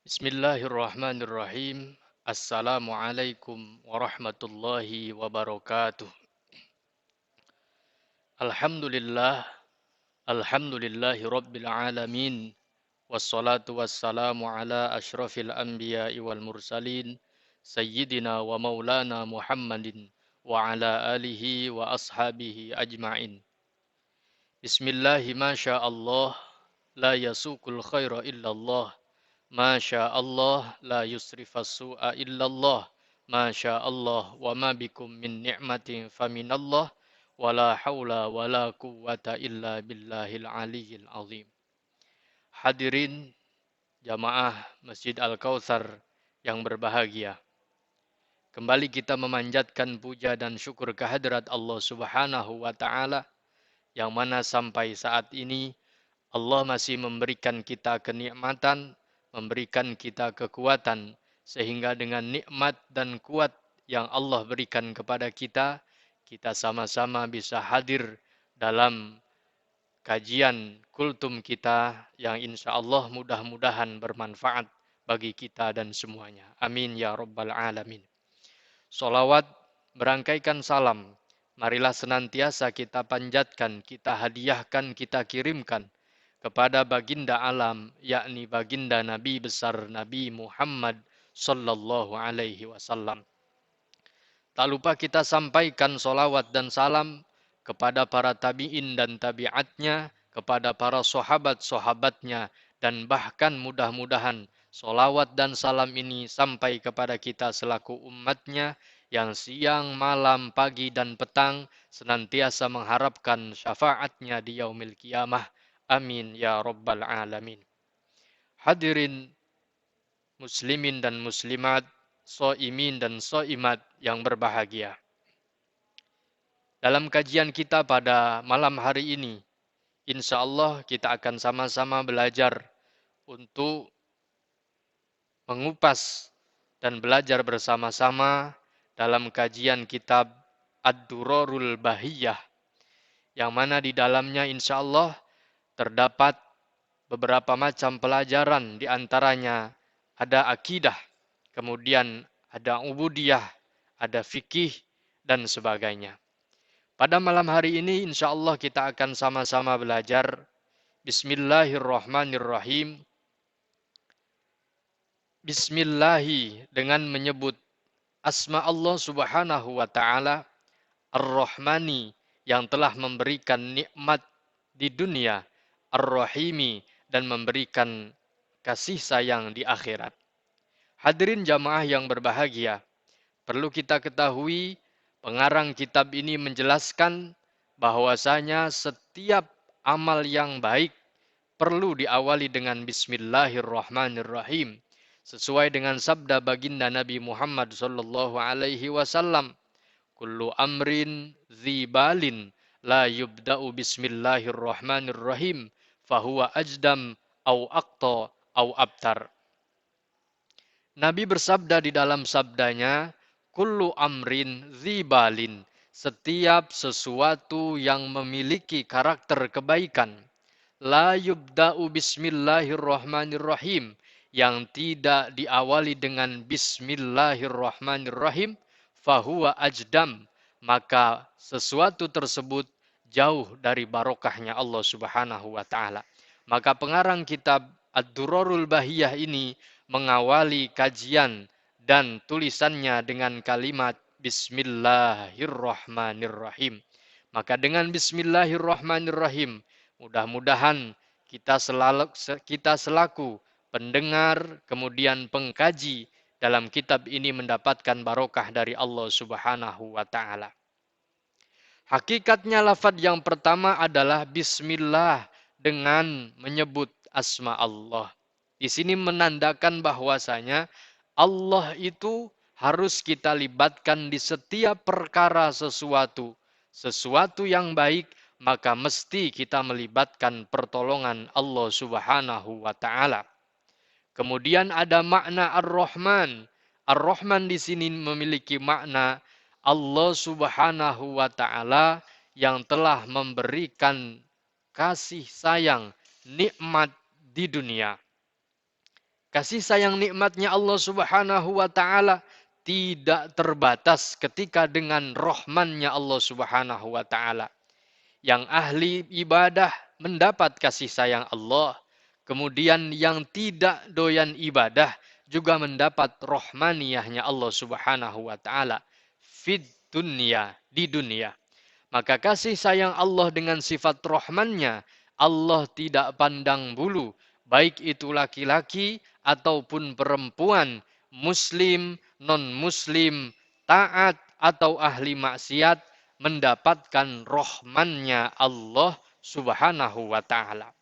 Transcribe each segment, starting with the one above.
Bismillahirrahmanirrahim. Assalamualaikum warahmatullahi wabarakatuh. Alhamdulillah, alhamdulillahi rabbil alamin. Wassalatu wassalamu ala ashrafil anbiya'i wal mursalin. Sayyidina wa maulana Muhammadin wa ala alihi wa ashabihi ajma'in. Bismillahi ma Allah, la yasukul khaira illallah. Masya Allah, la yusrifas su'a illallah. Masya Allah, wa ma bikum min ni'matin faminallah. Wa la hawla wa la quwwata illa billahil aliyyil azim. Hadirin jamaah Masjid Al-Kautsar yang berbahagia. Kembali kita memanjatkan puja dan syukur kehadirat Allah Subhanahu wa Ta'ala, yang mana sampai saat ini Allah masih memberikan kita kenikmatan, memberikan kita kekuatan, sehingga dengan nikmat dan kuat yang Allah berikan kepada kita, kita sama-sama bisa hadir dalam kajian kultum kita yang insya Allah mudah-mudahan bermanfaat bagi kita dan semuanya. Amin ya Rabbal Alamin. Salawat berangkaikan salam, marilah senantiasa kita panjatkan, kita hadiahkan, kita kirimkan kepada baginda alam, yakni baginda Nabi besar Nabi Muhammad sallallahu alaihi wasallam. Tak lupa kita sampaikan solawat dan salam kepada para tabi'in dan tabi'atnya, kepada para sahabat-sahabatnya, dan bahkan mudah-mudahan solawat dan salam ini sampai kepada kita selaku umatnya yang siang, malam, pagi, dan petang senantiasa mengharapkan syafaatnya di yaumil qiyamah. Amin ya Rabbal Alamin. Hadirin muslimin dan muslimat, so'imin dan so'imat yang berbahagia. Dalam kajian kita pada malam hari ini, insya Allah kita akan sama-sama belajar untuk mengupas dan belajar bersama-sama dalam kajian kitab Ad-Durarul Bahiyah, yang mana di dalamnya insya Allah terdapat beberapa macam pelajaran, di antaranya ada akidah, kemudian ada ubudiyah, ada fikih, dan sebagainya. Pada malam hari ini insya Allah kita akan sama-sama belajar Bismillahirrahmanirrahim. Bismillahi dengan menyebut asma Allah Subhanahu wa Ta'ala, Ar-Rahmani yang telah memberikan nikmat di dunia, Ar-Rahimi dan memberikan kasih sayang di akhirat. Hadirin jamaah yang berbahagia, perlu kita ketahui pengarang kitab ini menjelaskan bahwasanya setiap amal yang baik perlu diawali dengan Bismillahirrahmanirrahim, sesuai dengan sabda baginda Nabi Muhammad sallallahu alaihi wasallam, kullu amrin dzibalin la yubda'u bismillahirrahmanirrahim fahuwa ajdam au aqta au abtar. Nabi bersabda di dalam sabdanya, kullu amrin dzibalin, setiap sesuatu yang memiliki karakter kebaikan, la yubda'u bismillahirrahmanirrahim, yang tidak diawali dengan bismillahirrahmanirrahim, fahuwa ajdam, maka sesuatu tersebut jauh dari barokahnya Allah Subhanahu wa Ta'ala. Maka pengarang kitab Ad-Durarul Bahiyah ini mengawali kajian dan tulisannya dengan kalimat Bismillahirrahmanirrahim. Maka dengan Bismillahirrahmanirrahim, mudah-mudahan kita selaku pendengar, kemudian pengkaji dalam kitab ini mendapatkan barokah dari Allah Subhanahu wa Ta'ala. Hakikatnya lafaz yang pertama adalah Bismillah, dengan menyebut asma Allah. Di sini menandakan bahwasanya Allah itu harus kita libatkan di setiap perkara sesuatu. Sesuatu yang baik, maka mesti kita melibatkan pertolongan Allah Subhanahu wa Ta'ala. Kemudian ada makna Ar-Rahman. Ar-Rahman di sini memiliki makna Allah Subhanahu wa Ta'ala yang telah memberikan kasih sayang, nikmat di dunia. Kasih sayang nikmatnya Allah Subhanahu wa taala tidak terbatas ketika dengan rahmannya Allah Subhanahu wa taala. Yang ahli ibadah mendapat kasih sayang Allah. Kemudian yang tidak doyan ibadah juga mendapat rahmaniyahnya Allah Subhanahu wa taala fid dunya, di dunia. Maka kasih sayang Allah dengan sifat rahmannya, Allah tidak pandang bulu, baik itu laki-laki ataupun perempuan, muslim, non-muslim, taat atau ahli maksiat, mendapatkan rahmannya Allah Subhanahu wa ta'ala.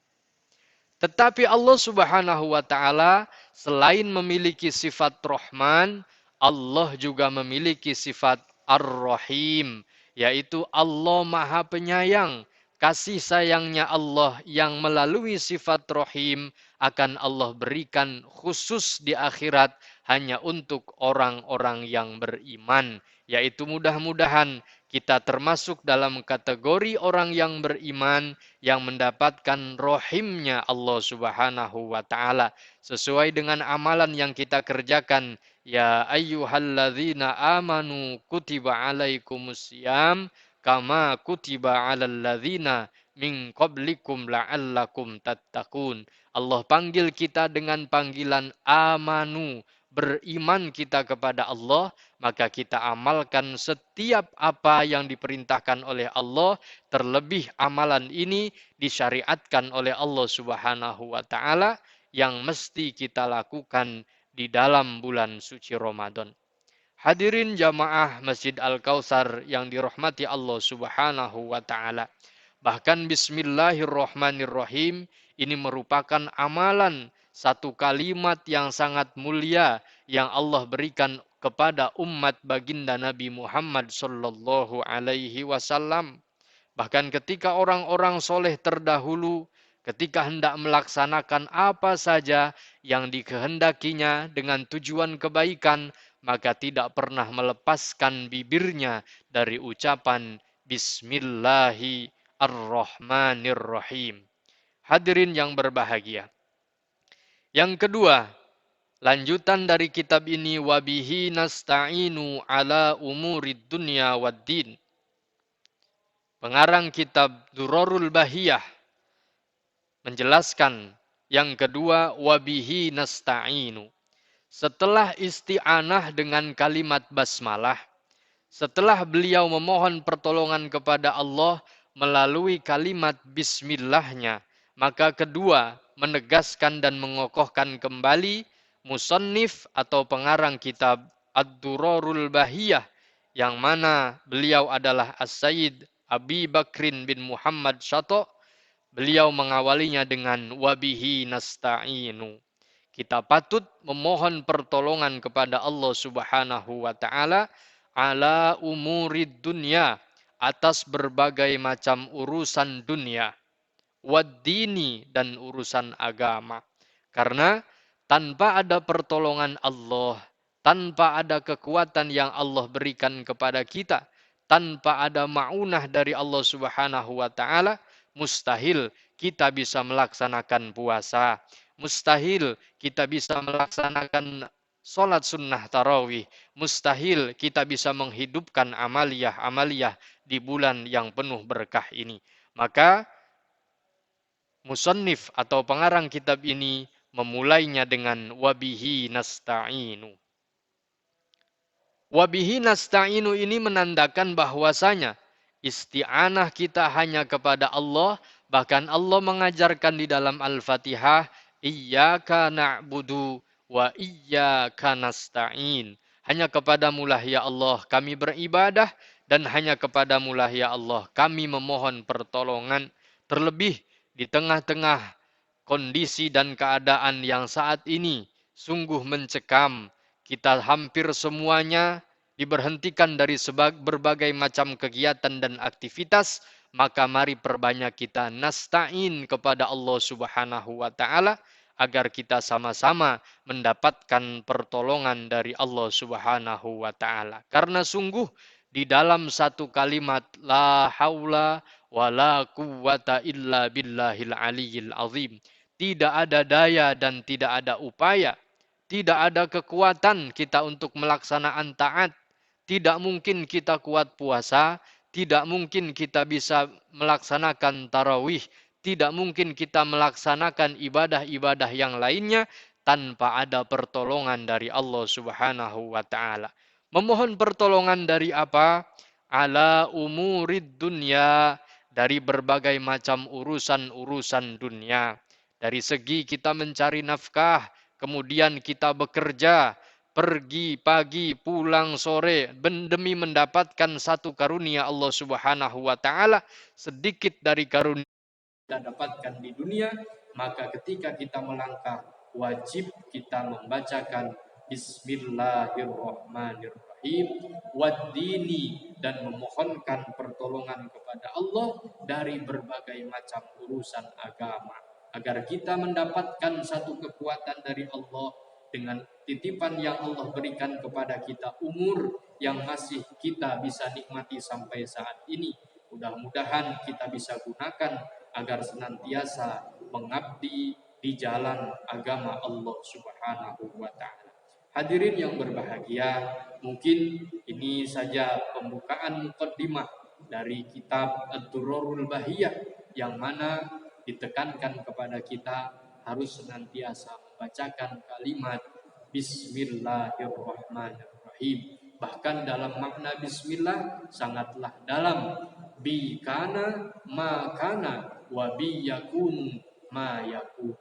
Tetapi Allah Subhanahu wa taala selain memiliki sifat Rahman, Allah juga memiliki sifat Ar-Rahim, yaitu Allah Maha Penyayang. Kasih sayangnya Allah yang melalui sifat Rahim akan Allah berikan khusus di akhirat hanya untuk orang-orang yang beriman. Yaitu mudah-mudahan kita termasuk dalam kategori orang yang beriman yang mendapatkan rohimnya Allah Subhanahu wa taala sesuai dengan amalan yang kita kerjakan. Ya ayyuhalladzina amanu kutiba alaikumusiyam kama kutiba alal ladzina min qablikum la'allakum tattaqun. Allah panggil kita dengan panggilan amanu, beriman kita kepada Allah, maka kita amalkan setiap apa yang diperintahkan oleh Allah. Terlebih amalan ini disyariatkan oleh Allah Subhanahu wa taala yang mesti kita lakukan di dalam bulan suci Ramadan. Hadirin jamaah Masjid Al-Kautsar yang dirahmati Allah Subhanahu wa taala. Bahkan bismillahirrahmanirrahim ini merupakan amalan satu kalimat yang sangat mulia yang Allah berikan kepada umat baginda Nabi Muhammad sallallahu alaihi wasallam. Bahkan ketika orang-orang soleh terdahulu, ketika hendak melaksanakan apa saja yang dikehendakinya dengan tujuan kebaikan, maka tidak pernah melepaskan bibirnya dari ucapan Bismillahirrahmanirrahim. Hadirin yang berbahagia. Yang kedua, lanjutan dari kitab ini, wabihi nasta'inu ala umurid dunya wad din. Pengarang kitab Durarul Bahiyah menjelaskan yang kedua, wabihi nasta'inu. Setelah isti'anah dengan kalimat basmalah, setelah beliau memohon pertolongan kepada Allah melalui kalimat bismillahnya, maka kedua, menegaskan dan mengokohkan kembali musannif atau pengarang kitab Ad-Durarul Bahiyah, yang mana beliau adalah As-Sayyid Abi Bakrin bin Muhammad Syato'. Beliau mengawalinya dengan wabihi nasta'inu. Kita patut memohon pertolongan kepada Allah Subhanahu wa taala ala umurid dunya, atas berbagai macam urusan dunia, waddini, dan urusan agama. Karena tanpa ada pertolongan Allah, tanpa ada kekuatan yang Allah berikan kepada kita, tanpa ada ma'unah dari Allah Subhanahu wa taala, mustahil kita bisa melaksanakan puasa, mustahil kita bisa melaksanakan sholat sunnah tarawih, mustahil kita bisa menghidupkan amaliyah-amaliyah di bulan yang penuh berkah ini. Maka musannif atau pengarang kitab ini memulainya dengan wabihi nasta'inu. Wabihi nasta'inu ini menandakan bahwasanya isti'anah kita hanya kepada Allah. Bahkan Allah mengajarkan di dalam Al-Fatihah, Iyyaka na'budu wa iyyaka nasta'in. Hanya kepadamulah ya Allah kami beribadah, dan hanya kepadamulah ya Allah kami memohon pertolongan. Terlebih di tengah-tengah kondisi dan keadaan yang saat ini sungguh mencekam, kita hampir semuanya diberhentikan dari berbagai macam kegiatan dan aktivitas, maka mari perbanyak kita nasta'in kepada Allah Subhanahu wa taala agar kita sama-sama mendapatkan pertolongan dari Allah Subhanahu wa taala. Karena sungguh di dalam satu kalimat la haula wala quwwata illa billahil aliyyil azim, tidak ada daya dan tidak ada upaya Tidak ada kekuatan kita untuk melaksanakan taat. Tidak mungkin kita kuat puasa. Tidak mungkin kita bisa melaksanakan tarawih. Tidak mungkin kita melaksanakan ibadah-ibadah yang lainnya tanpa ada pertolongan dari Allah Subhanahu wa taala. Memohon pertolongan dari apa? Ala umurid dunya, dari berbagai macam urusan-urusan dunia. Dari segi kita mencari nafkah, kemudian kita bekerja, pergi pagi, pulang sore, demi mendapatkan satu karunia Allah Subhanahu wa taala, sedikit dari karunia kita dapatkan di dunia, maka ketika kita melangkah, wajib kita membacakan Bismillahirrahmanirrahim waddini, dan memohonkan pertolongan kepada Allah dari berbagai macam urusan agama, agar kita mendapatkan satu kekuatan dari Allah dengan titipan yang Allah berikan kepada kita, umur yang masih kita bisa nikmati sampai saat ini. Mudah-mudahan kita bisa gunakan agar senantiasa mengabdi di jalan agama Allah Subhanahu wa taala. Hadirin yang berbahagia, mungkin ini saja pembukaan muqaddimah dari kitab Ad-Durrarul Bahiyah, yang mana ditekankan kepada kita harus senantiasa membacakan kalimat Bismillahirrahmanirrahim. Bahkan dalam makna bismillah sangatlah dalam. Bi kana ma kana wa bi yakunu ma yakunu.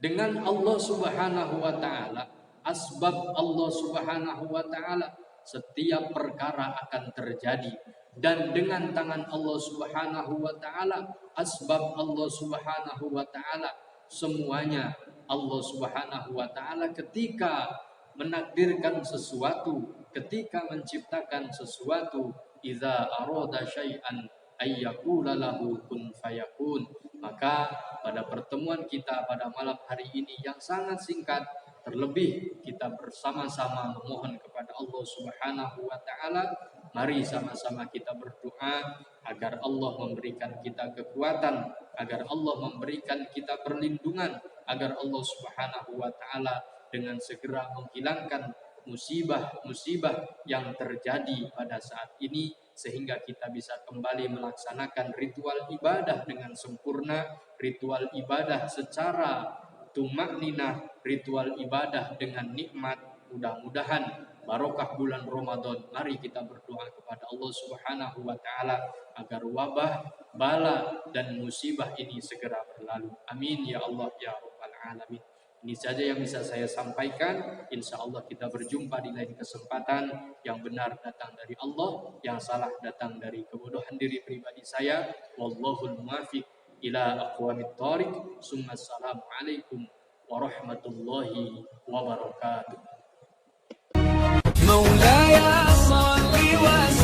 Dengan Allah Subhanahu wa taala, asbab Allah Subhanahu wa taala, setiap perkara akan terjadi, dan dengan tangan Allah Subhanahu wa taala, asbab Allah Subhanahu wa taala, semuanya Allah Subhanahu wa taala ketika menakdirkan sesuatu, ketika menciptakan sesuatu, idza arada syai'an ayyaqula lahu kun fayakun. Maka pada pertemuan kita pada malam hari ini yang sangat singkat, terlebih kita bersama-sama memohon kepada Allah Subhanahu wa taala, mari sama-sama kita berdoa agar Allah memberikan kita kekuatan, agar Allah memberikan kita perlindungan, agar Allah Subhanahu wa taala dengan segera menghilangkan musibah-musibah yang terjadi pada saat ini, sehingga kita bisa kembali melaksanakan ritual ibadah dengan sempurna, ritual ibadah secara tumakninah, ritual ibadah dengan nikmat. Mudah-mudahan barokah bulan Ramadan, mari kita berdoa kepada Allah Subhanahu wa taala agar wabah, bala dan musibah ini segera berlalu. Amin ya Allah ya rabbal alamin. Ini saja yang bisa saya sampaikan. Insya Allah kita berjumpa di lain kesempatan. Yang benar datang dari Allah, yang salah datang dari kebodohan diri pribadi saya. Wallahul muwaffiq ila aqwamit thoriq. Summa assalamualaikum warahmatullahi wabarakatuh. مولاي صل وسلم